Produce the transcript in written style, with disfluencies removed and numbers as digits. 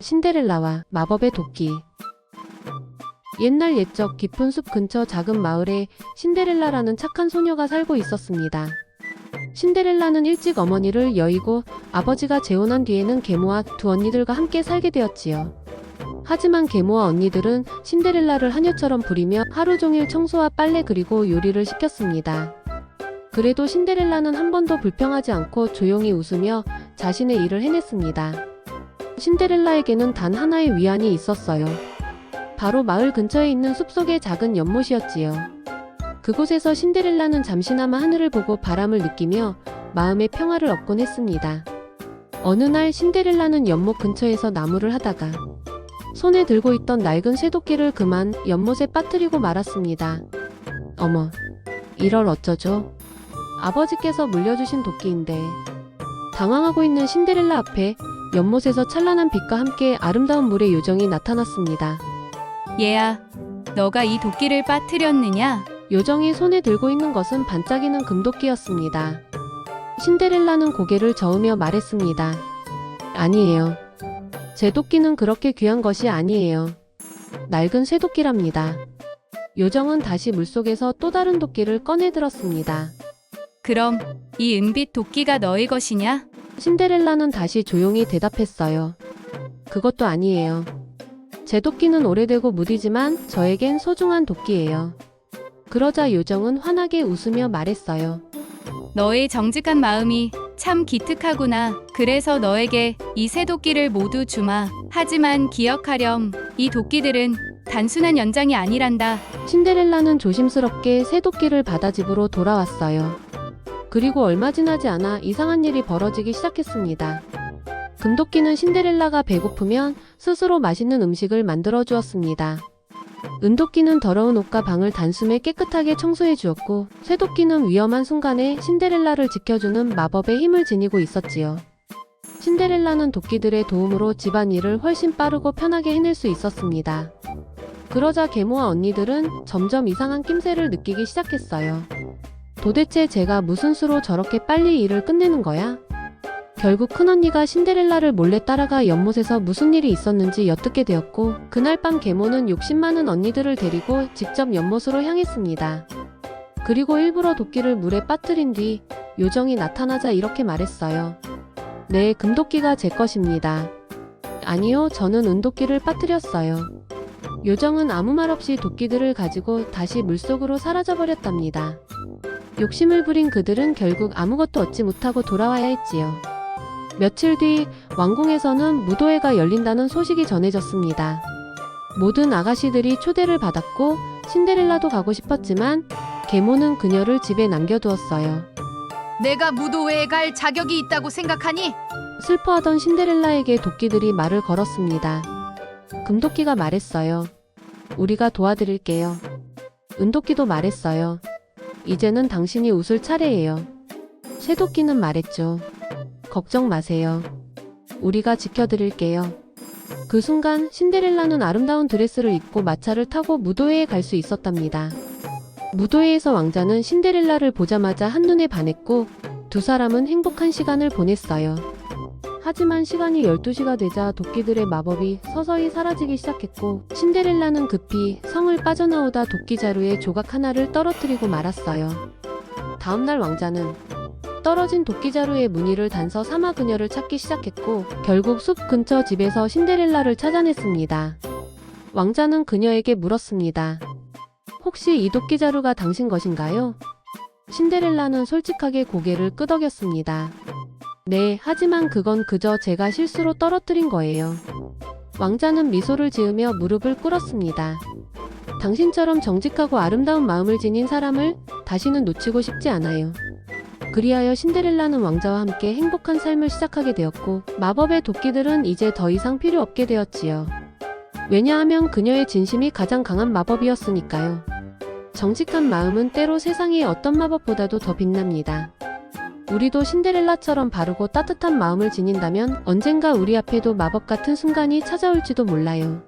신데렐라와 마법의 도끼. 옛날 옛적 깊은 숲 근처 작은 마을에 신데렐라라는 착한 소녀가 살고 있었습니다. 신데렐라는 일찍 어머니를 여의고 아버지가 재혼한 뒤에는 계모와 두 언니들과 함께 살게 되었지요. 하지만 계모와 언니들은 신데렐라를 하녀처럼 부리며 하루 종일 청소와 빨래 그리고 요리를 시켰습니다. 그래도 신데렐라는 한 번도 불평하지 않고 조용히 웃으며 자신의 일을 해냈습니다. 신데렐라에게는 단 하나의 위안이 있었어요. 바로 마을 근처에 있는 숲속의 작은 연못이었지요. 그곳에서 신데렐라는 잠시나마 하늘을 보고 바람을 느끼며 마음의 평화를 얻곤 했습니다. 어느 날 신데렐라는 연못 근처에서 나무를 하다가 손에 들고 있던 낡은 쇠도끼를 그만 연못에 빠뜨리고 말았습니다. 어머, 이럴 어쩌죠? 아버지께서 물려주신 도끼인데. 당황하고 있는 신데렐라 앞에 연못에서 찬란한 빛과 함께 아름다운 물의 요정이 나타났습니다. 얘야, 너가 이 도끼를 빠뜨렸느냐? 요정이 손에 들고 있는 것은 반짝이는 금도끼였습니다. 신데렐라는 고개를 저으며 말했습니다. 아니에요. 제 도끼는 그렇게 귀한 것이 아니에요. 낡은 쇠도끼랍니다. 요정은 다시 물속에서 또 다른 도끼를 꺼내 들었습니다. 그럼 이 은빛 도끼가 너의 것이냐? 신데렐라는 다시 조용히 대답했어요. 그것도 아니에요. 제 도끼는 오래되고 무디지만 저에겐 소중한 도끼예요. 그러자 요정은 환하게 웃으며 말했어요. 너의 정직한 마음이 참 기특하구나. 그래서 너에게 이 새 도끼를 모두 주마. 하지만 기억하렴. 이 도끼들은 단순한 연장이 아니란다. 신데렐라는 조심스럽게 새 도끼를 받아 집으로 돌아왔어요. 그리고 얼마 지나지 않아 이상한 일이 벌어지기 시작했습니다. 금도끼는 신데렐라가 배고프면 스스로 맛있는 음식을 만들어 주었습니다. 은도끼는 더러운 옷과 방을 단숨에 깨끗하게 청소해 주었고, 쇠도끼는 위험한 순간에 신데렐라를 지켜주는 마법의 힘을 지니고 있었지요. 신데렐라는 도끼들의 도움으로 집안일을 훨씬 빠르고 편하게 해낼 수 있었습니다. 그러자 계모와 언니들은 점점 이상한 낌새를 느끼기 시작했어요. 도대체 제가 무슨 수로 저렇게 빨리 일을 끝내는 거야? 결국 큰언니가 신데렐라를 몰래 따라가 연못에서 무슨 일이 있었는지 엿듣게 되었고, 그날 밤 계모는 욕심 많은 언니들을 데리고 직접 연못으로 향했습니다. 그리고 일부러 도끼를 물에 빠뜨린 뒤 요정이 나타나자 이렇게 말했어요. 네, 금도끼가 제 것입니다. 아니요, 저는 은도끼를 빠뜨렸어요. 요정은 아무 말 없이 도끼들을 가지고 다시 물속으로 사라져버렸답니다. 욕심을 부린 그들은 결국 아무것도 얻지 못하고 돌아와야 했지요. 며칠 뒤 왕궁에서는 무도회가 열린다는 소식이 전해졌습니다. 모든 아가씨들이 초대를 받았고 신데렐라도 가고 싶었지만 계모는 그녀를 집에 남겨두었어요. 내가 무도회에 갈 자격이 있다고 생각하니? 슬퍼하던 신데렐라에게 도끼들이 말을 걸었습니다. 금도끼가 말했어요. 우리가 도와드릴게요. 은도끼도 말했어요. 이제는 당신이 웃을 차례예요. 쇠도끼는 말했죠. 걱정 마세요. 우리가 지켜드릴게요. 그 순간 신데렐라는 아름다운 드레스를 입고 마차를 타고 무도회에 갈 수 있었답니다. 무도회에서 왕자는 신데렐라를 보자마자 한눈에 반했고 두 사람은 행복한 시간을 보냈어요. 하지만 시간이 12시가 되자 도끼들의 마법이 서서히 사라지기 시작했고 신데렐라는 급히 성을 빠져나오다 도끼 자루에 조각 하나를 떨어뜨리고 말았어요. 다음날 왕자는 떨어진 도끼 자루의 무늬를 단서 삼아 그녀를 찾기 시작했고 결국 숲 근처 집에서 신데렐라를 찾아냈습니다. 왕자는 그녀에게 물었습니다. 혹시 이 도끼 자루가 당신 것인가요? 신데렐라는 솔직하게 고개를 끄덕였습니다. 네, 하지만 그건 그저 제가 실수로 떨어뜨린 거예요. 왕자는 미소를 지으며 무릎을 꿇었습니다. 당신처럼 정직하고 아름다운 마음을 지닌 사람을 다시는 놓치고 싶지 않아요. 그리하여 신데렐라는 왕자와 함께 행복한 삶을 시작하게 되었고 마법의 도끼들은 이제 더 이상 필요 없게 되었지요. 왜냐하면 그녀의 진심이 가장 강한 마법이었으니까요. 정직한 마음은 때로 세상의 어떤 마법보다도 더 빛납니다. 우리도 신데렐라처럼 바르고 따뜻한 마음을 지닌다면 언젠가 우리 앞에도 마법 같은 순간이 찾아올지도 몰라요.